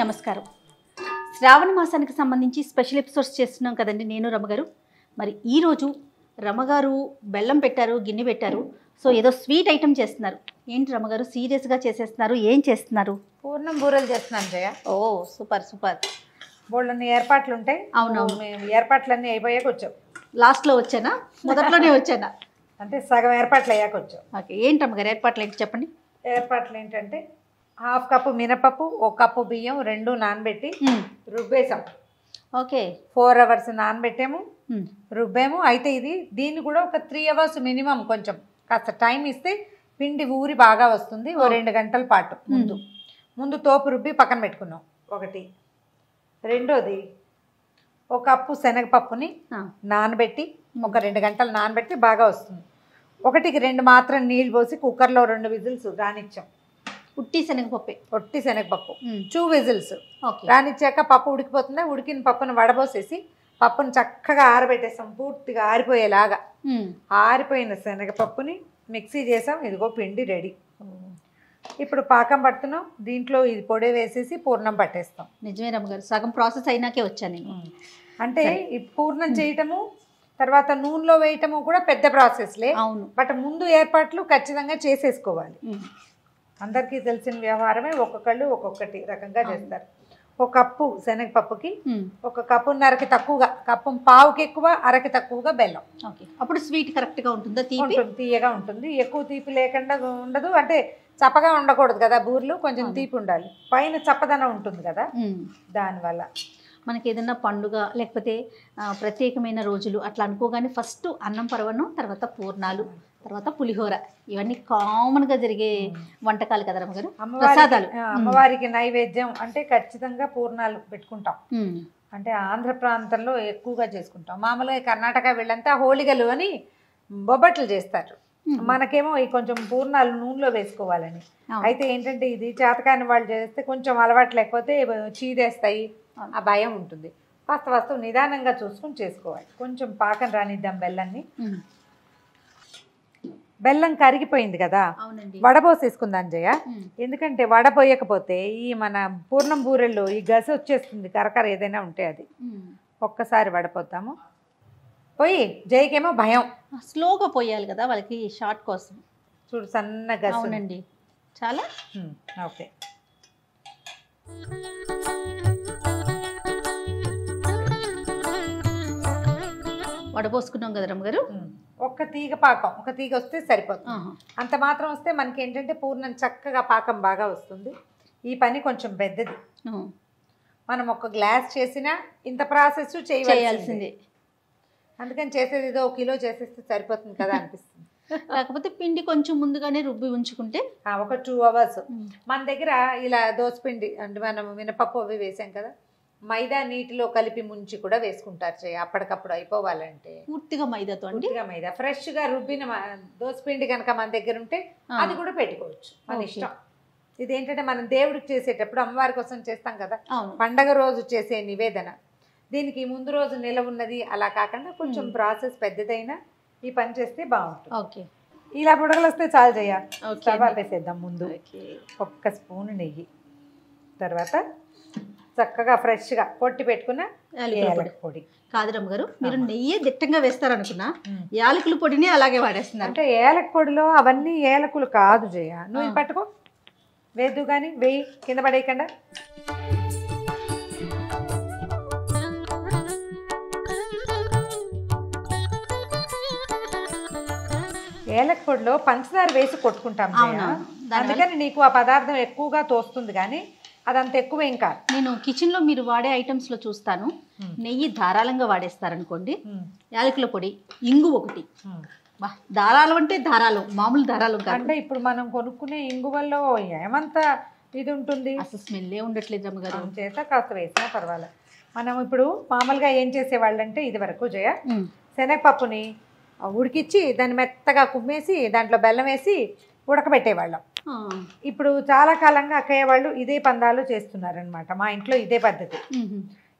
నమస్కారం. శ్రావణ మాసానికి సంబంధించి స్పెషల్ ఎపిసోడ్స్ చేస్తున్నాం కదండి నేను రమగారు. మరి ఈరోజు రమగారు బెల్లం పెట్టారు, గిన్నె పెట్టారు. సో ఏదో స్వీట్ ఐటెం చేస్తున్నారు. ఏంటి రమగారు సీరియస్గా చేసేస్తున్నారు? ఏం చేస్తున్నారు? పూర్ణం బూరెలు చేస్తున్నాను జయ. ఓ సూపర్ సూపర్. బోళ్ళన్ని ఏర్పాట్లు ఉంటాయి. అవునవును. మేము ఏర్పాట్లన్నీ అయిపోయాక వచ్చాం. లాస్ట్లో వచ్చానా మొదట్లోనే వచ్చానా? అంటే సగం ఏర్పాట్లు అయ్యాక వచ్చాం. ఓకే, ఏంటి రమగారు ఏర్పాట్లు ఏంటి చెప్పండి. ఏర్పాట్లు ఏంటంటే 1/2 కప్పు మినపప్పు, 1 కప్పు బియ్యం రెండు నానబెట్టి రుబ్బేసాం. Okay, 4 hours నానబెట్టాము, రుబ్బాము. అయితే దీన్ని కూడా ఒక 3 hours మినిమం కొంచెం కాస్త టైం ఇస్తే పిండి ఊరి బాగా వస్తుంది. ఓ 2 గంటల పాటు ముందు తోపు రుబ్బి పక్కన పెట్టుకున్నాం. ఒకటి. రెండోది 1 కప్పు శనగపప్పుని నానబెట్టి ఒక 2 గంటలు నానబెట్టి బాగా వస్తుంది. 1కి 2 మాత్రం నీళ్ళు పోసి కుక్కర్లో 2 విజిల్స్ రానిచ్చాం. ఉట్టి శనగపప్పే, ఒట్టి శనగపప్పు 2 విజిల్స్ ఓకే. రానిచ్చాక పప్పు ఉడికిపోతుంది. ఉడికిన పప్పును వడబోసేసి పప్పును చక్కగా ఆరబెట్టేసాం, పూర్తిగా ఆరిపోయేలాగా. ఆరిపోయిన శనగపప్పుని మిక్సీ చేసాం. ఇదిగో పిండి రెడీ. ఇప్పుడు పాకం పడుతున్నాం. దీంట్లో ఇది పొడి వేసేసి పూర్ణం పట్టేస్తాం. నిజమే రమగారు, సగం ప్రాసెస్ అయినాకే వచ్చాను నేను. అంటే ఈ పూర్ణం చేయటము తర్వాత నూనెలో వేయటము కూడా పెద్ద ప్రాసెస్లే. అవును, బట్ ముందు ఏర్పాట్లు ఖచ్చితంగా చేసేసుకోవాలి. అందరికీ తెలిసిన వ్యవహారమే. ఒక్కొక్కళ్ళు ఒక్కొక్కటి రకంగా చేస్తారు. 1 కప్పు శనగపప్పుకి 1 కప్పున్నరకి తక్కువగా, కప్పు పావుకి ఎక్కువ, అరకి తక్కువగా బెల్లం. ఓకే, అప్పుడు స్వీట్ కరెక్ట్గా ఉంటుందా? ఉంటుంది, తీయగా ఉంటుంది. ఎక్కువ తీపి లేకుండా ఉండదు. అంటే చప్పగా ఉండకూడదు కదా బూర్లు, కొంచెం తీపి ఉండాలి. పైన చప్పదనం ఉంటుంది కదా, దానివల్ల. మనకి ఏదైనా పండుగ లేకపోతే ప్రత్యేకమైన రోజులు అట్లా అనుకోగానే ఫస్ట్ అన్నం పరవన్నం, తర్వాత పూర్ణాలు, తర్వాత పులిహోర, ఇవన్నీ కామన్గా జరిగే వంటకాలు కదా రమగారు, ప్రసాదాలు. అమ్మవారికి నైవేద్యం అంటే ఖచ్చితంగా పూర్ణాలు పెట్టుకుంటాం. అంటే ఆంధ్ర ప్రాంతంలో ఎక్కువగా చేసుకుంటాం. మామూలుగా కర్ణాటక వీళ్ళంతా హోళిగలు అని బొబ్బట్లు చేస్తారు. మనకేమో ఈ కొంచెం పూర్ణాలు నూనెలో వేసుకోవాలని. అయితే ఏంటంటే ఇది చేతకాని వాళ్ళు చేస్తే కొంచెం అలవాటు లేకపోతే చీదేస్తాయి, ఆ భయం ఉంటుంది. ఫస్ట్ నిదానంగా చూసుకుని చేసుకోవాలి. కొంచెం పాకం రానిద్దాం బెల్లాన్ని. బెల్లం కరిగిపోయింది కదా, వడపోసేసుకుందాం జయ. ఎందుకంటే వడపోయకపోతే ఈ మన పూర్ణం బూరెల్లో ఈ గసి వచ్చేస్తుంది, కరకర ఏదైనా ఉంటే అది. ఒక్కసారి వడపోతాము. పోయి జయకేమో భయం, స్లోగా పోయాలి కదా వాళ్ళకి షార్ట్ కోసం. చూడు సన్న గసి. అవునండి, చాలా ఓకే. వడపోసుకున్నాం కదా రమ్మగారు. ఒక్క తీగ పాకం, ఒక తీగ వస్తే సరిపోతుంది. అంత మాత్రం వస్తే మనకి ఏంటంటే పూర్ణం చక్కగా పాకం బాగా వస్తుంది. ఈ పని కొంచెం పెద్దది. మనం 1 గ్లాస్ చేసినా ఇంత ప్రాసెస్ చేయాల్సిందే. అందుకని చేసేది ఏదో 1 కిలో చేసేస్తే సరిపోతుంది కదా అనిపిస్తుంది. కాకపోతే పిండి కొంచెం ముందుగానే రుబ్బి ఉంచుకుంటే ఒక 2 hours. మన దగ్గర ఇలా దోసపిండి అంటే మనం మినపప్పు అవి వేసాం కదా, మైదా నీటిలో కలిపి ముంచి కూడా వేసుకుంటారు చేయ, అప్పటికప్పుడు అయిపోవాలంటే. పూర్తిగా మైదాతో అండి? పూర్తిగా మైదా. ఫ్రెష్గా రుబ్బిన దోసపిండి కనుక మన దగ్గర ఉంటే అది కూడా పెట్టుకోవచ్చు, మన ఇష్టం. ఇదేంటంటే మనం దేవుడికి చేసేటప్పుడు అమ్మవారి కోసం చేస్తాం కదా, పండగ రోజు చేసే నివేదన. దీనికి ముందు రోజు నిలవ ఉన్నది అలా కాకుండా కొంచెం ప్రాసెస్ పెద్దదైనా ఈ పని చేస్తే బాగుంటుంది. ఓకే, ఇలా బుడగలు వస్తే చాలు చేయ. స్టవ్ ఆపేసేద్దాం. ముందు 1 స్పూన్ నెయ్యి, తర్వాత చక్కగా ఫ్రెష్గా పొట్టి పెట్టుకున్న యాలకుల పొడి. కాదు రమ్మగారు, మీరు నెయ్యి దిట్టంగా వేస్తారనుకున్నా యాలకుల పొడిని అలాగే వాడేస్తున్నారు. అంటే ఏలక పొడిలో అవన్నీ ఏలకులు కాదు జయ. నువ్వు ఇది పట్టుకో, వేద్దు కానీ వేయి, కింద పడేయకుండా. ఏలక పొడిలో పంచదార వేసి కొట్టుకుంటాం, అందుకని నీకు ఆ పదార్థం ఎక్కువగా తోస్తుంది. కానీ అదంత ఎక్కువ ఏం కాదు. నేను కిచెన్లో మీరు వాడే ఐటమ్స్లో చూస్తాను, నెయ్యి ధారాళంగా వాడేస్తారనుకోండి, యాలకుల పొడి, ఇంగు ఒకటి. దారాలు అంటే దారాలు, మామూలు దారాలు కాదు. అంటే ఇప్పుడు మనం కొనుక్కునే ఇంగువల్లో ఏమంత ఇది ఉంటుంది, అసలు స్మెల్లే ఉండట్లేదు రమ్మగారు. చేత కాస్త వేసినా పర్వాలేదు. మనం ఇప్పుడు మామూలుగా ఏం చేసేవాళ్ళంటే ఇది వరకు జయ, శనగపప్పుని ఉడికిచ్చి దాన్ని మెత్తగా కుమ్మేసి దాంట్లో బెల్లం వేసి ఉడకబెట్టేవాళ్ళం. ఇప్పుడు చాలా కాలంగా అక్కయ్య వాళ్ళు ఇదే పందాలు చేస్తున్నారనమాట. మా ఇంట్లో ఇదే పద్ధతి.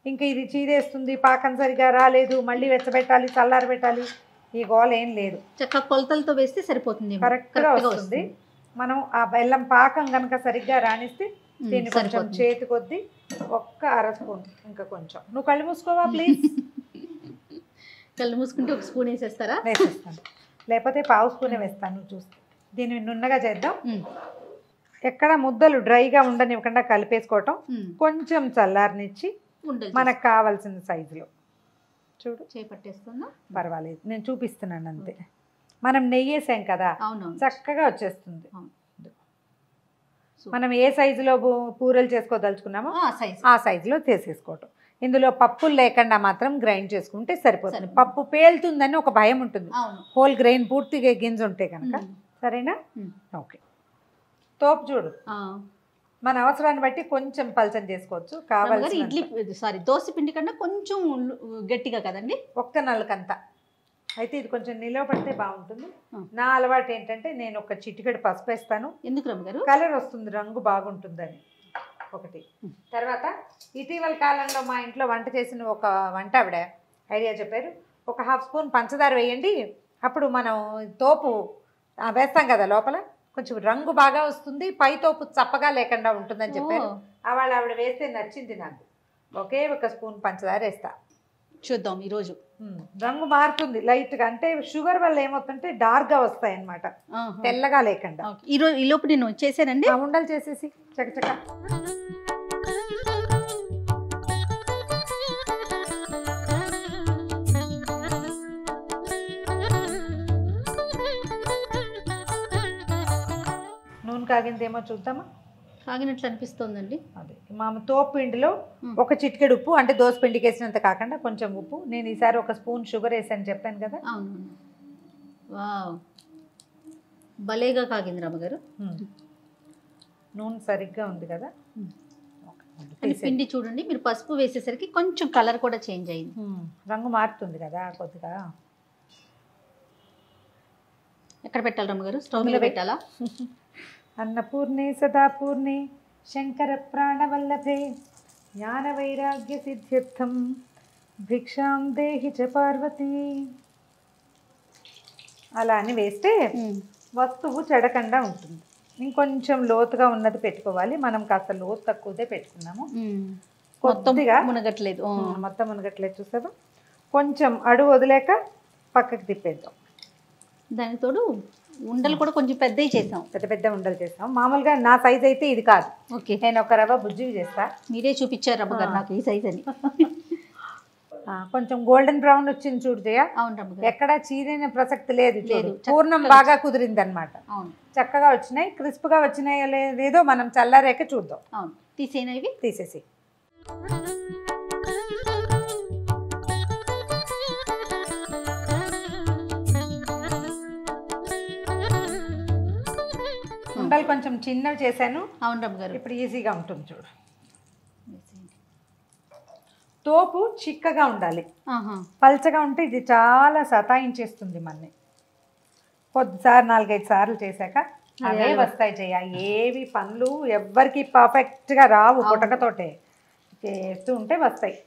ఇంకా ఇది చీదేస్తుంది, పాకం సరిగా రాలేదు, మళ్ళీ వెచ్చబెట్టాలి, చల్లారి పెట్టాలి, ఈ గోల ఏం లేదు. చక్కగా కొలతలతో వేస్తే సరిపోతుంది, కరెక్ట్గా వస్తుంది. మనం ఆ బెల్లం పాకం కనుక సరిగ్గా రాణిస్తే దీన్ని కొంచెం చేతి కొద్ది ఒక్క అర స్పూన్, ఇంకా కొంచెం. నువ్వు కళ్ళు మూసుకోవా ప్లీజ్? కళ్ళు మూసుకుంటే ఒక స్పూన్ వేసేస్తారా? వేసేస్తాను, లేకపోతే పావు స్పూనే వేస్తాను. నువ్వు చూస్తే దీన్ని నున్నగా చేద్దాం. ఎక్కడ ముద్దలు డ్రైగా ఉండనివ్వకుండా కలిపేసుకోవటం. కొంచెం చల్లారనిచ్చి మనకు కావాల్సిన సైజులో చూడు చేపట్టేస్తుందా? పర్వాలేదు, నేను చూపిస్తున్నాను అంతే. మనం నెయ్యి వేసాం కదా, చక్కగా వచ్చేస్తుంది. మనం ఏ సైజులో పూరలు చేసుకోదలుచుకున్నామో ఆ సైజులో చేసేసుకోవటం. ఇందులో పప్పులు లేకుండా మాత్రం గ్రైండ్ చేసుకుంటే సరిపోతుంది. పప్పు పేలుతుందని ఒక భయం ఉంటుంది, హోల్ గ్రెయిన్ పూర్తిగా గింజ ఉంటే కనుక. సరేనా? ఓకే. తోపు చూడు, మన అవసరాన్ని బట్టి కొంచెం పల్చన చేసుకోవచ్చు. కావాలి ఇడ్లీ దోశ పిండి కన్నా కొంచెం గట్టిగా కదండి, ఒక్క నల్లకంతా. అయితే ఇది కొంచెం నిలవ పడితే బాగుంటుంది. నా అలవాటు ఏంటంటే నేను ఒక చిటికెడు పసుపు వేస్తాను. ఎందుకు రమ్మగారు? కలర్ వస్తుంది, రంగు బాగుంటుందని ఒకటి. తర్వాత ఇటీవల కాలంలో మా ఇంట్లో వంట చేసిన ఒక వంట ఆవిడ ఐడియా చెప్పారు, ఒక హాఫ్ స్పూన్ పంచదార వేయండి, అప్పుడు మనం తోపు వేస్తాం కదా లోపల కొంచెం రంగు బాగా వస్తుంది, పై తోపు చప్పగా లేకుండా ఉంటుందని చెప్పారు. ఆవిడ వేస్తే నచ్చింది నాకు. ఒకే ఒక స్పూన్ పంచదార వేస్తా. చూద్దాం ఈరోజు. రంగు మారుతుంది లైట్గా, అంటే షుగర్ వల్ల ఏమవుతుందంటే డార్క్గా వస్తాయి అన్నమాట, తెల్లగా లేకుండా. ఈరోజు ఈ లోపు నేను చేసానండి, ఉండలు చేసేసి చకచక. నూనె కాగిందేమో చూద్దామా? కాగినట్లు అనిపిస్తోందండి. అదే మా తోపు పిండిలో ఒక చిటికెడు ఉప్పు, అంటే దోశ పిండికి వేసినంత కాకుండా కొంచెం ఉప్పు. నేను ఈసారి ఒక స్పూన్ షుగర్ వేసాను చెప్పాను కదా. అవును, వావ్ భలేగా కాగింది రమ్మగారు. నూనె సరిగ్గా ఉంది కదా. పిండి చూడండి, మీరు పసుపు వేసేసరికి కొంచెం కలర్ కూడా చేంజ్ అయింది, రంగు మారుతుంది కదా కొద్దిగా. ఎక్కడ పెట్టాలి రమ్మగారు? స్టవ్ మీద పెట్టాలా? అన్నపూర్ణే సదాపూర్ణే శంకర ప్రాణవల్లభే జ్ఞాన వైరాగ్య సిద్ధ్యర్థం భిక్షాం దేహి చ పార్వతీ. అలా అని వేస్తే వస్తువు చెడకుండా ఉంటుంది. ఇంకొంచెం లోతుగా ఉన్నది పెట్టుకోవాలి. మనం కాస్త లోతు తక్కువదే పెట్టుకున్నాము, కొద్దిగా మునగట్లేదు. మొత్తం మునగట్లేదు చూసావా? కొంచెం అడుగు వదిలేక పక్కకి తిప్పేద్దాం. దానికి తోడు ఉండలు కూడా కొంచెం పెద్దవి చేసాం, పెద్ద పెద్ద ఉండలు చేస్తాం. మామూలుగా నా సైజ్ అయితే ఇది కాదు. ఓకే, నేను ఒక రవ్వ బుజ్జివి చేస్తా. మీరే చూపించారు రమ్మగారు నాకు ఈ సైజ్ అని. కొంచెం గోల్డెన్ బ్రౌన్ వచ్చింది చూడు జయ. అవును రమ్మగారు, ఎక్కడ చీరైన ప్రసక్తి లేదు, పూర్ణం బాగా కుదిరింది అనమాట. అవును, చక్కగా వచ్చినాయి, క్రిస్ప్గా వచ్చినాయో లేదో మనం చల్లారాక చూద్దాం. అవును, తీసేనా ఇవి? తీసేసి ఉండలు కొంచెం చిన్నవి చేశాను. అవును రమ్మగారు, ఇప్పుడు ఈజీగా ఉంటుంది చూడు. తోపు చిక్కగా ఉండాలి, పల్చగా ఉంటే ఇది చాలా సతాయించేస్తుంది మనని. కొద్దిసారి 4-5 సార్లు చేశాక అవే వస్తాయి చేయ. ఏవి పనులు ఎవ్వరికి పర్ఫెక్ట్గా రావు, పుటకతోటే చేస్తూ ఉంటే వస్తాయి.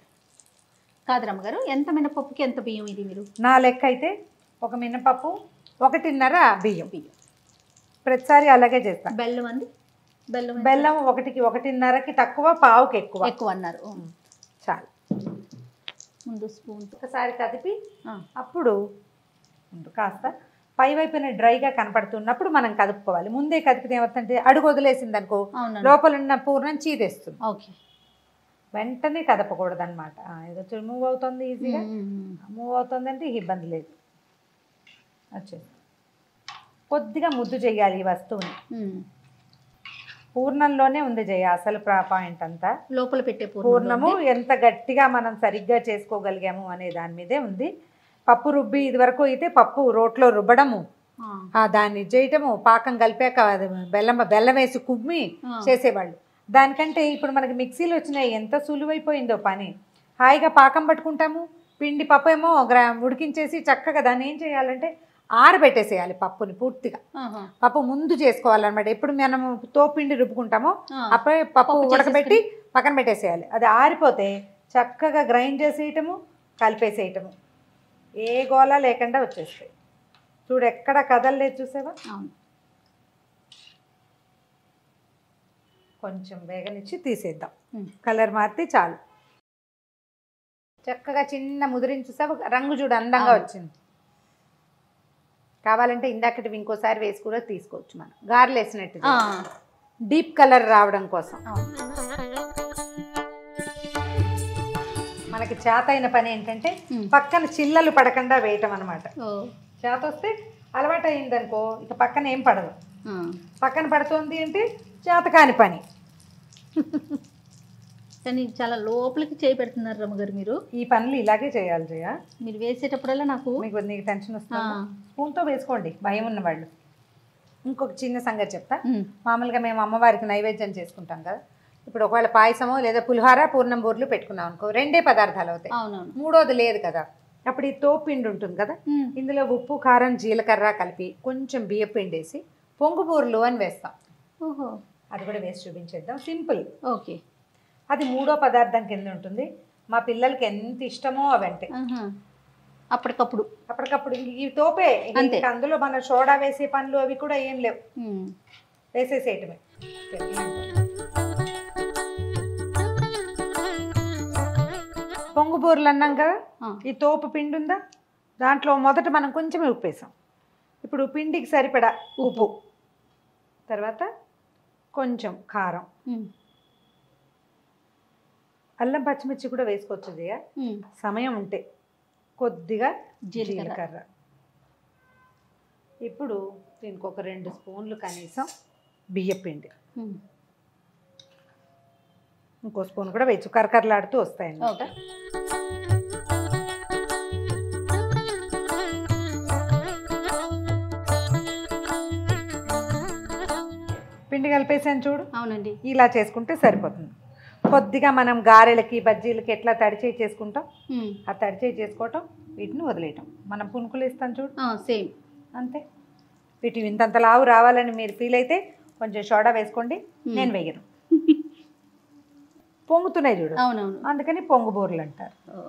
కాదు రమ్మగారు, ఎంత మినపప్పుకి ఎంత బియ్యం ఇది మీరు? నా లెక్క అయితే ఒక మినపప్పు 1.5 బియ్యం. ప్రతిసారి అలాగే చేస్తాను. బెల్లం అండి? బెల్లం 1కి 1.5కి తక్కువ, పావుకి ఎక్కువ అన్నారు. చాలు. ముందు స్పూన్ ఒకసారి కదిపి అప్పుడు కాస్త పై వైపున డ్రైగా కనపడుతున్నప్పుడు మనం కదుపుకోవాలి. ముందే కదిపితే ఏమవుతుందంటే అడుగు వదిలేసింది అనుకో, లోపల ఉన్న పూర్ణం చీదేస్తుంది. ఓకే, వెంటనే కదపకూడదు అనమాట. ఏదో మూవ్ అవుతుంది, ఈజీగా మూవ్ అవుతుంది అంటే ఇబ్బంది లేదు. వచ్చేది కొద్దిగా ముద్దు చేయాలి ఈ వస్తువుని. పూర్ణంలోనే ఉంది జయ అసలు పాయింట్ అంతా. లోపల పెట్టే పూర్ణము ఎంత గట్టిగా మనం సరిగ్గా చేసుకోగలిగాము అనే దాని మీదే ఉంది. పప్పు రుబ్బి ఇది వరకు అయితే పప్పు రోట్లో రుబ్బడము, దాన్ని చేయటము, పాకం కలిపాక బెల్లం వేసి కుమ్మి చేసేవాళ్ళు. దానికంటే ఇప్పుడు మనకి మిక్సీలు వచ్చినాయి, ఎంత సులువైపోయిందో పని. హాయిగా పాకం పట్టుకుంటాము. పిండి పప్పు ఏమో ఉడికించేసి చక్కగా దాన్ని ఏం చేయాలంటే ఆరబెట్టేసేయాలి పప్పుని పూర్తిగా. పప్పు ముందు చేసుకోవాలన్నమాట. ఎప్పుడు మనం తోపిండి రుబ్బుకుంటామో అప్పుడే పప్పు ఉడకబెట్టి పక్కన పెట్టేసేయాలి. అది ఆరిపోతే చక్కగా గ్రైండ్ చేసేయటము, కలిపేసేయటము, ఏ గోళ లేకుండా వచ్చేస్తాయి. చూడు ఎక్కడ కదలలేదు చూసావా? కొంచెం వేగనిచ్చి తీసేద్దాం. ఉమ్. కలర్ మారితే చాలు. చక్కగా చిన్న ముదిరించేసా రంగు చూడు అందంగా అవును. వచ్చింది. కావాలంటే ఇందాకటి ఇంకోసారి వేసి కూడా తీసుకోవచ్చు. మనం గారెలు వేసినట్టు ఆ, డీప్ కలర్ రావడం కోసం. అవును. మనకి చేత అయిన పని ఏంటంటే ఉమ్. పక్కన చిల్లలు పడకుండా వేయటం అనమాట. ఓ, చేత వస్తే అలవాటు అయిందనుకో ఇక పక్కన ఏం పడదు. ఆ. పక్కన పడుతుంది అంటే చేత కాని పని. కానీ చాలా లోపలికి చేయి పెడుతున్నారు రమ్మగారు మీరు. ఈ పనులు ఇలాగే చేయాలి జయ. మీరు వేసేటప్పుడల్లా నాకు నీకు టెన్షన్ ఆ, వస్తుంది. స్పూన్తో వేసుకోండి భయం ఉన్న వాళ్ళు. ఇంకొక చిన్న సంగతి చెప్తా. ఉమ్, మామూలుగా మేము అమ్మవారికి నైవేద్యం చేసుకుంటాం కదా. ఇప్పుడు ఒకవేళ పాయసమో లేదా పులిహార పూర్ణం బూర్లు పెట్టుకున్నాం అనుకో, 2 పదార్థాలు అవుతాయి. అవునవును. మూడోది లేదు కదా. అప్పుడు ఈ తోపిండి ఉంటుంది కదా, ఉమ్. ఇందులో ఉప్పు కారం జీలకర్ర కలిపి కొంచెం బియ్య పిండి వేసి పొంగు బూర్లు అని వేస్తాం. ఓహో, అది కూడా వేసి చూపించేద్దాం. సింపుల్. ఓకే. అది 3వ పదార్థం కింద ఉంటుంది. మా పిల్లలకి ఎంత ఇష్టమో అవంటే ఆహా. అప్పటికప్పుడు. అప్పటికప్పుడు ఈ తోపే. అంతే. ఇంకా అందులో మన సోడా వేసే పనులు అవి కూడా ఏం లేవు, ఉమ్. వేసేసేయటమే. పొంగు బూరలు అన్నాం కదా, ఆ. ఈ తోపు పిండి ఉందా, దాంట్లో మొదట మనం కొంచెమే ఉప్పు వేసాం. ఇప్పుడు పిండికి సరిపడా ఉప్పు, తర్వాత కొంచెం కారం, ఉమ్. అల్లం పచ్చిమిర్చి కూడా వేసుకోవచ్చు జయ, ఉమ్. సమయం ఉంటే. కొద్దిగా జీలకర్ర. జీలకర్ర. ఇప్పుడు దీనికి ఒక 2 స్పూన్లు కనీసం బియ్య పిండి, ఉమ్. ఇంకో స్పూన్ కూడా వేయచ్చు, కరకరలాడుతూ వస్తాయన్నమాట. ఓకే. పిండి కలిపేసాను చూడు. అవునండి. ఇలా చేసుకుంటే సరిపోతుంది. కొద్దిగా మనం గారెలకి బజ్జీలకి ఎట్లా తడిచేయి చేసుకుంటాం, ఉమ్. ఆ తడిచేయి చేసుకోవటం, వీటిని వదిలేయటం. మనం పునుకులు ఇస్తాం చూడు, సేమ్. అంతే. వీటి ఇంతంత లావు రావాలని మీరు ఫీల్ అయితే కొంచెం సోడా వేసుకోండి, నేను వేయను. పొంగుతున్నాయి చూడు, అవునవును. అందుకని పొంగు బూరలు అంటారు. ఓ.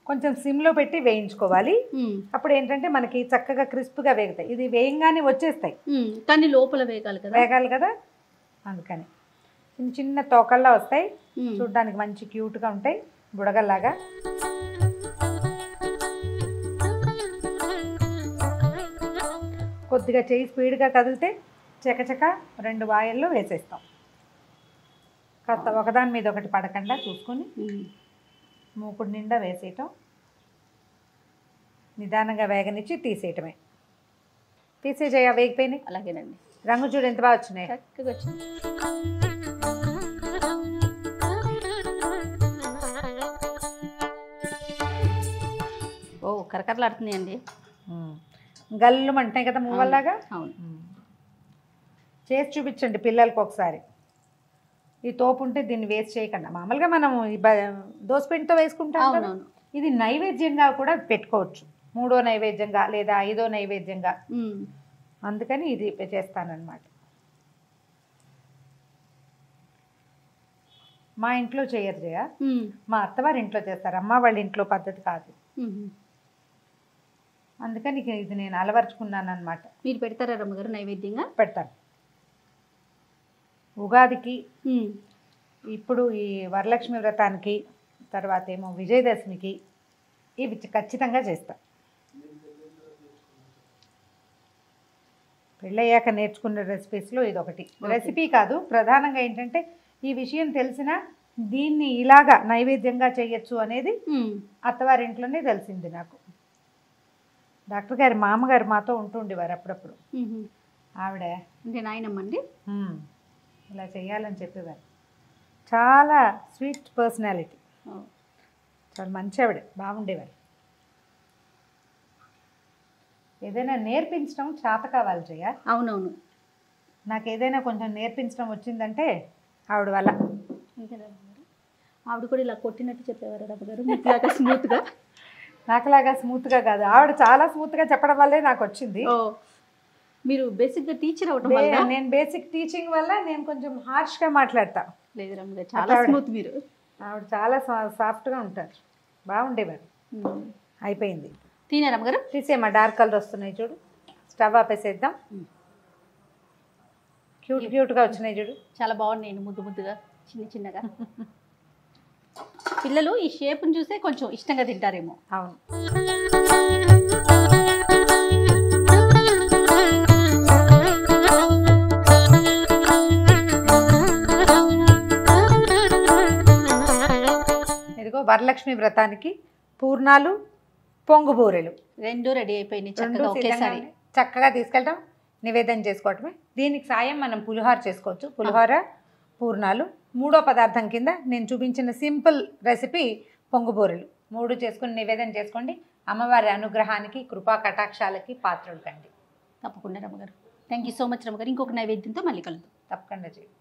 కొంచెం సిమ్లో పెట్టి వేయించుకోవాలి. ఉమ్. అప్పుడు ఏంటంటే మనకి చక్కగా క్రిస్ప్గా వేగుతాయి. ఇది వేయంగానే వచ్చేస్తాయి, ఉమ్. కానీ లోపల వేగాలి కదా. వేగాలి కదా, అందుకని చిన్న చిన్న తోకల్లా వస్తాయి. ఉమ్. చూడ్డానికి మంచి క్యూట్గా ఉంటాయి, బుడగల్లాగా. కొద్దిగా చేయి స్పీడ్గా కదిలితే చకచక 2 వాయల్లో వేసేస్తాం. కాస్త ఒకదాని మీద ఒకటి పడకుండా చూసుకొని ఉమ్. మూకుడు నిండా వేసేయటం, నిదానంగా వేగనిచ్చి తీసేయటమే. తీసేజేయ, వేగిపోయినాయి. అలాగేనండి. రంగు చూడు ఎంత బాగా వచ్చినాయి. చక్కగా వచ్చింది. ఓ, కరకరలాడుతున్నాయండి. గల్లు అంటాయి కదా మువ్వల్లాగా. అవును. చేసి చూపించండి పిల్లలకి ఒకసారి. ఈ తోపు ఉంటే దీన్ని వేస్ట్ చేయకుండా, మామూలుగా మనం ఈ దోసపిండితో వేసుకుంటాం కదా, అవునవును. ఇది నైవేద్యంగా కూడా పెట్టుకోవచ్చు. 3వ నైవేద్యంగా లేదా 5వ నైవేద్యంగా. ఉమ్. అందుకని ఇది చేస్తానన్నమాట. మా ఇంట్లో చేయరు జయ, ఉమ్. మా అత్తవారి ఇంట్లో చేస్తారు. అమ్మ వాళ్ళ ఇంట్లో పద్ధతి కాదు, ఉమ్. అందుకని ఇది నేను అలవర్చుకున్నాను అనమాట. మీరు పెడతారా రమ్మగారు నైవేద్యంగా? పెడతాను. ఉగాదికి, ఉమ్. ఇప్పుడు ఈ వరలక్ష్మి వ్రతానికి, తర్వాత ఏమో విజయదశమికి ఇవి ఖచ్చితంగా చేస్తా. పెళ్ళయ్యాక నేర్చుకున్న రెసిపీస్లో ఇది ఒకటి. రెసిపీ కాదు, ప్రధానంగా ఏంటంటే ఈ విషయం తెలిసినా దీన్ని ఇలాగా నైవేద్యంగా చేయొచ్చు అనేది ఉమ్. అత్తవారింట్లోనే తెలిసింది నాకు. డాక్టర్ గారి మామగారు మాతో ఉంటుండేవారు అప్పుడప్పుడు. ఉమ్. ఆవిడ అంటే నాయనమ్మండి. ఇలా చేయాలని చెప్పేవారు. చాలా స్వీట్ పర్సనాలిటీ, ఓ. చాలా మంచి ఆవిడ, బాగుండేవారు. ఏదైనా నేర్పించడం చేత కావాలి జయ. అవునవును. నాకు ఏదైనా కొంచెం నేర్పించడం వచ్చిందంటే ఆవిడ వల్ల. అంతేనా రమ్మగారు? ఆవిడ కూడా ఇలా కొట్టినట్టు చెప్పేవారు రమ్మగారు మీకులాగా స్మూత్గా? నాకులాగా స్మూత్గా కాదు, ఆవిడ చాలా స్మూత్గా చెప్పడం వల్లే నాకు వచ్చింది. ఓ, మీరు బేసిక్గా టీచర్ అవడం వల్ల? నేను బేసిక్ టీచింగ్ వల్ల నేను కొంచెం హార్ష్గా మాట్లాడతా. లేదు రమ్మగారు, చాలా స్మూత్ మీరు. ఆవిడ చాలా సాఫ్ట్గా ఉంటారు, బాగుండేవారు. అయిపోయింది. తినే రమ్మగారు? తీసేమా, డార్క్ కలర్ వస్తున్నాయి చూడు. స్టవ్ ఆపేసేద్దాం. క్యూట్గా వచ్చినాయి చూడు. చాలా బాగున్నాయి ముద్దు ముద్దుగా చిన్నగా. పిల్లలు ఈ షేప్ని చూసే కొంచెం ఇష్టంగా తింటారేమో. అవును. ఇదిగో వరలక్ష్మి వ్రతానికి పూర్ణాలు, పొంగు బూరెలు రెండు రెడీ అయిపోయినాయి చక్కగా ఒకేసారి. చక్కగా తీసుకెళ్ళటం, నివేదన చేసుకోవటమే. దీనికి సాయం మనం పులిహోర చేసుకోవచ్చు. పులిహోర, పూర్ణాలు. మూడో పదార్థం కింద నేను చూపించిన సింపుల్ రెసిపీ పొంగు బూరెలు. 3 చేసుకుని నివేదన చేసుకోండి. అమ్మవారి అనుగ్రహానికి, కృపా కటాక్షాలకి పాత్రలు కండి. తప్పకుండా రమ్మగారు. థ్యాంక్ యూ సో మచ్ రమ్మగారు. ఇంకొక నైవేద్యంతో మళ్ళీ కలుద్దాం. తప్పకుండా చేయండి.